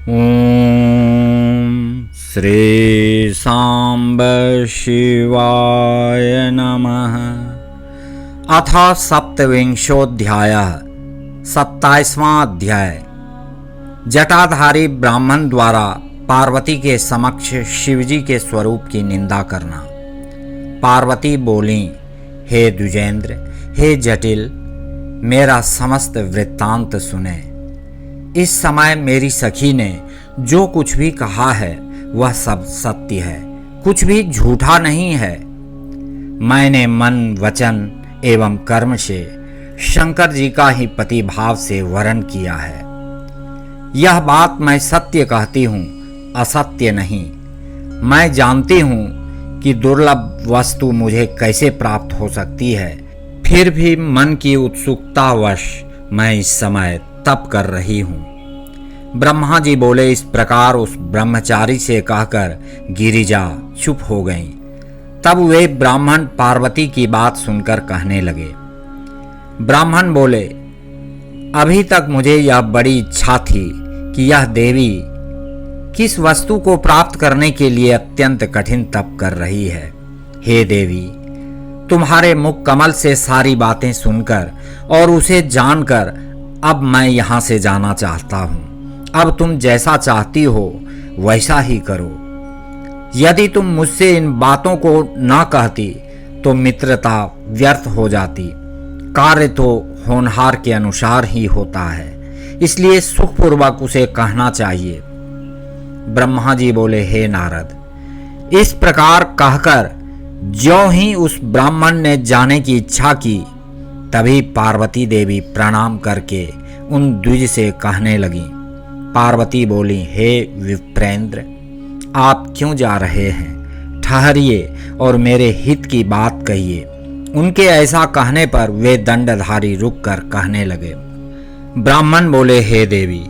ओम श्री सांब शिवाय नमः। अथ सप्तविंशोऽध्यायः 27वां अध्याय। जटाधारी ब्राह्मण द्वारा पार्वती के समक्ष शिवजी के स्वरूप की निंदा करना। पार्वती बोली, हे द्विजेंद्र, हे जटिल, मेरा समस्त वृत्तांत सुने। इस समय मेरी सखी ने जो कुछ भी कहा है वह सब सत्य है, कुछ भी झूठा नहीं है। मैंने मन, वचन एवं कर्म से शंकर जी का ही पति भाव से वरण किया है। यह बात मैं सत्य कहती हूँ, असत्य नहीं। मैं जानती हूँ कि दुर्लभ वस्तु मुझे कैसे प्राप्त हो सकती है, फिर भी मन की उत्सुकतावश मैं इस समय तप कर रही हूँ। ब्रह्मा जी बोले। इस प्रकार उस ब्रह्मचारी से कहकर गिरिजा चुप हो गईं। तब वे ब्राह्मण पार्वती की बात सुनकर कहने लगे। ब्राह्मण बोले, अभी तक मुझे यह बड़ी इच्छा थी कि यह देवी किस वस्तु को प्राप्त करने के लिए अत्यंत कठिन तप कर रही है। हे देवी, तुम्हारे मुख कमल से सारी बातें सुनकर और उसे जानकर अब मैं यहाँ से जाना चाहता हूँ। अब तुम जैसा चाहती हो वैसा ही करो। यदि तुम मुझसे इन बातों को न कहती तो मित्रता व्यर्थ हो जाती। कार्य तो होनहार के अनुसार ही होता है, इसलिए सुखपूर्वक उसे कहना चाहिए। ब्रह्मा जी बोले, हे नारद, इस प्रकार कहकर ज्यों ही उस ब्राह्मण ने जाने की इच्छा की, तभी पार्वती देवी प्रणाम करके उन द्विज से कहने लगी। पार्वती बोली, हे विप्रेंद्र, आप क्यों जा रहे हैं? ठहरिए और मेरे हित की बात कहिए। उनके ऐसा कहने पर वे दंडधारी रुककर कहने लगे। ब्राह्मण बोले, हे देवी,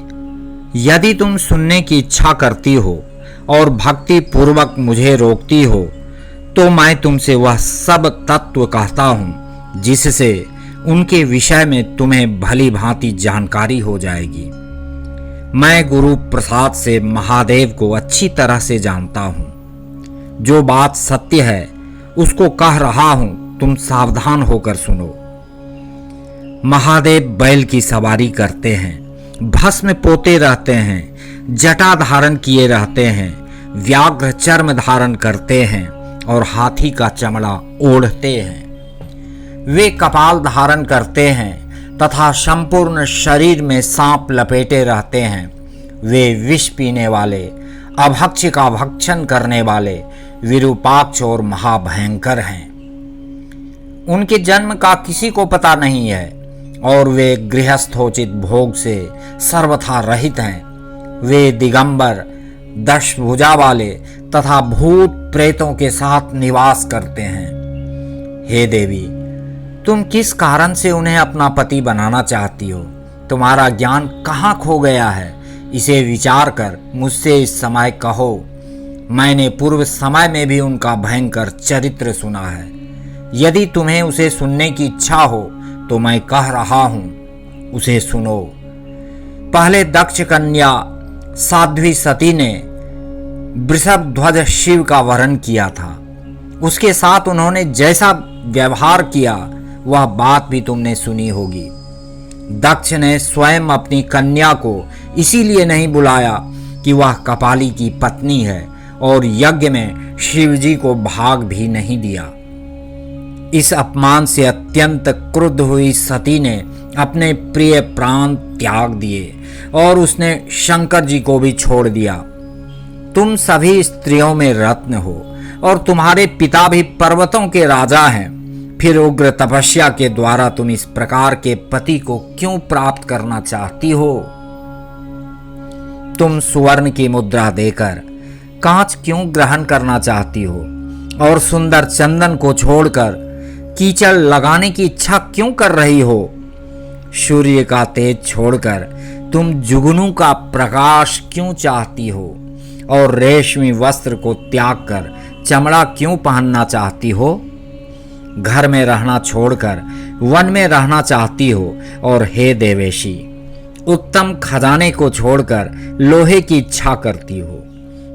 यदि तुम सुनने की इच्छा करती हो और भक्ति पूर्वक मुझे रोकती हो तो मैं तुमसे वह सब तत्व कहता हूँ जिससे उनके विषय में तुम्हें भली भांति जानकारी हो जाएगी। मैं गुरु प्रसाद से महादेव को अच्छी तरह से जानता हूँ। जो बात सत्य है उसको कह रहा हूँ, तुम सावधान होकर सुनो। महादेव बैल की सवारी करते हैं, भस्म पोते रहते हैं, जटा धारण किए रहते हैं, व्याघ्र चर्म धारण करते हैं और हाथी का चमड़ा ओढ़ते हैं। वे कपाल धारण करते हैं तथा संपूर्ण शरीर में सांप लपेटे रहते हैं। वे विष पीने वाले, अभक्ष का भक्षण करने वाले, विरूपाक्ष और महाभयंकर हैं। उनके जन्म का किसी को पता नहीं है और वे गृहस्थोचित भोग से सर्वथा रहित हैं। वे दिगंबर, 10 भुजा वाले तथा भूत प्रेतों के साथ निवास करते हैं। हे देवी, तुम किस कारण से उन्हें अपना पति बनाना चाहती हो? तुम्हारा ज्ञान कहाँ खो गया है? इसे विचार कर मुझसे इस समय कहो। मैंने पूर्व समय में भी उनका भयंकर चरित्र सुना है। यदि तुम्हें उसे सुनने की इच्छा हो तो मैं कह रहा हूँ, उसे सुनो। पहले दक्ष कन्या साध्वी सती ने वृषभ ध्वज शिव का वरण किया था। उसके साथ उन्होंने जैसा व्यवहार किया वह बात भी तुमने सुनी होगी। दक्ष ने स्वयं अपनी कन्या को इसीलिए नहीं बुलाया कि वह कपाली की पत्नी है और यज्ञ में शिवजी को भाग भी नहीं दिया। इस अपमान से अत्यंत क्रुद्ध हुई सती ने अपने प्रिय प्राण त्याग दिए और उसने शंकर जी को भी छोड़ दिया। तुम सभी स्त्रियों में रत्न हो और तुम्हारे पिता भी पर्वतों के राजा हैं। फिर उग्र तपस्या के द्वारा तुम इस प्रकार के पति को क्यों प्राप्त करना चाहती हो? तुम सुवर्ण की मुद्रा देकर कांच क्यों ग्रहण करना चाहती हो और सुंदर चंदन को छोड़कर कीचड़ लगाने की इच्छा क्यों कर रही हो? सूर्य का तेज छोड़कर तुम जुगनू का प्रकाश क्यों चाहती हो और रेशमी वस्त्र को त्याग कर चमड़ा क्यों पहनना चाहती हो? घर में रहना छोड़कर वन में रहना चाहती हो और हे देवेशी, उत्तम खजाने को छोड़कर लोहे की इच्छा करती हो,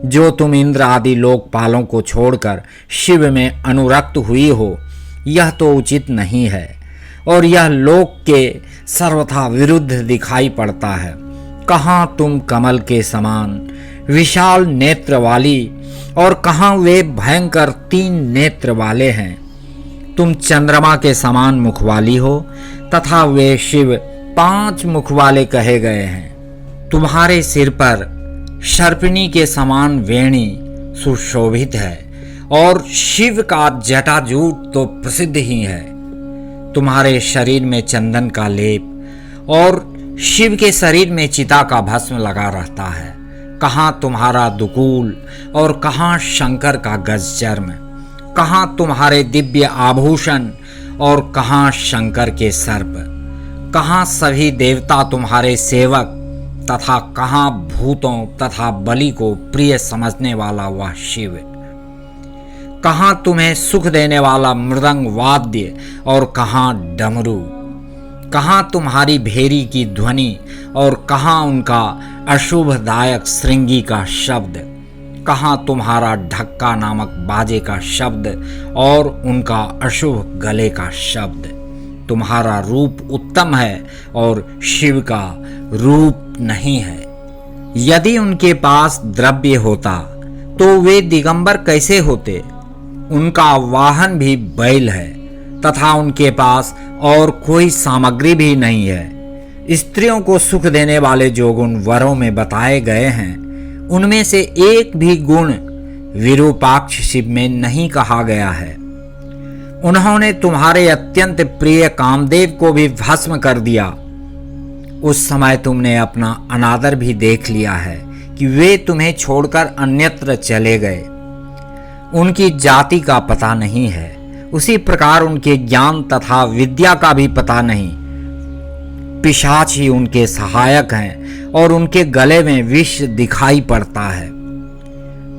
जो तुम इंद्र आदि लोकपालों को छोड़कर शिव में अनुरक्त हुई हो, यह तो उचित नहीं है और यह लोक के सर्वथा विरुद्ध दिखाई पड़ता है। कहाँ तुम कमल के समान विशाल नेत्र वाली और कहाँ वे भयंकर 3 नेत्र वाले हैं। तुम चंद्रमा के समान मुख वाली हो तथा वे शिव 5 मुख वाले कहे गए हैं। तुम्हारे सिर पर सर्पिणी के समान वेणी सुशोभित है और शिव का जटाजूट तो प्रसिद्ध ही है। तुम्हारे शरीर में चंदन का लेप और शिव के शरीर में चिता का भस्म लगा रहता है। कहाँ तुम्हारा दुकूल और कहाँ शंकर का गजचर्म, कहाँ तुम्हारे दिव्य आभूषण और कहाँ शंकर के सर्प, कहाँ सभी देवता तुम्हारे सेवक तथा कहाँ भूतों तथा बलि को प्रिय समझने वाला वह शिव। कहाँ तुम्हें सुख देने वाला मृदंग वाद्य और कहाँ डमरू, कहाँ तुम्हारी भेरी की ध्वनि और कहाँ उनका अशुभदायक श्रृंगी का शब्द, कहाँ तुम्हारा ढक्का नामक बाजे का शब्द और उनका अशुभ गले का शब्द। तुम्हारा रूप उत्तम है और शिव का रूप नहीं है। यदि उनके पास द्रव्य होता तो वे दिगंबर कैसे होते। उनका वाहन भी बैल है तथा उनके पास और कोई सामग्री भी नहीं है। स्त्रियों को सुख देने वाले जो गुण वरों में बताए गए हैं, उनमें से एक भी गुण विरूपाक्ष शिव में नहीं कहा गया है। उन्होंने तुम्हारे अत्यंत प्रिय कामदेव को भी भस्म कर दिया। उस समय तुमने अपना अनादर भी देख लिया है कि वे तुम्हें छोड़कर अन्यत्र चले गए। उनकी जाति का पता नहीं है, उसी प्रकार उनके ज्ञान तथा विद्या का भी पता नहीं। पिशाच ही उनके सहायक हैं और उनके गले में विष दिखाई पड़ता है।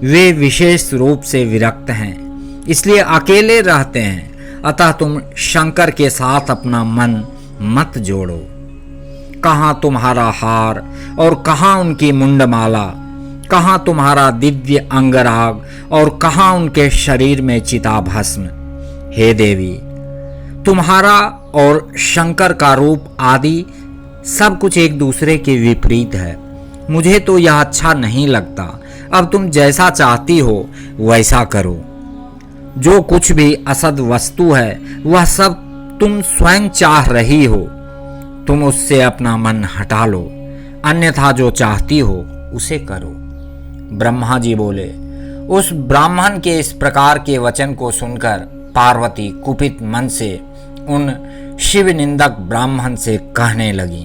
वे विशेष रूप से विरक्त हैं, इसलिए अकेले रहते हैं। अतः तुम शंकर के साथ अपना मन मत जोड़ो। कहाँ तुम्हारा हार और कहाँ उनकी मुंडमाला, कहाँ तुम्हारा दिव्य अंगराग और कहाँ उनके शरीर में चिता भस्म। हे देवी, तुम्हारा और शंकर का रूप आदि सब कुछ एक दूसरे के विपरीत है। मुझे तो यह अच्छा नहीं लगता। अब तुम जैसा चाहती हो वैसा करो। जो कुछ भी असद वस्तु है वह सब तुम स्वयं चाह रही हो। तुम उससे अपना मन हटा लो, अन्यथा जो चाहती हो उसे करो। ब्रह्मा जी बोले। उस ब्राह्मण के इस प्रकार के वचन को सुनकर पार्वती कुपित मन से उन शिव निंदक ब्राह्मण से कहने लगी,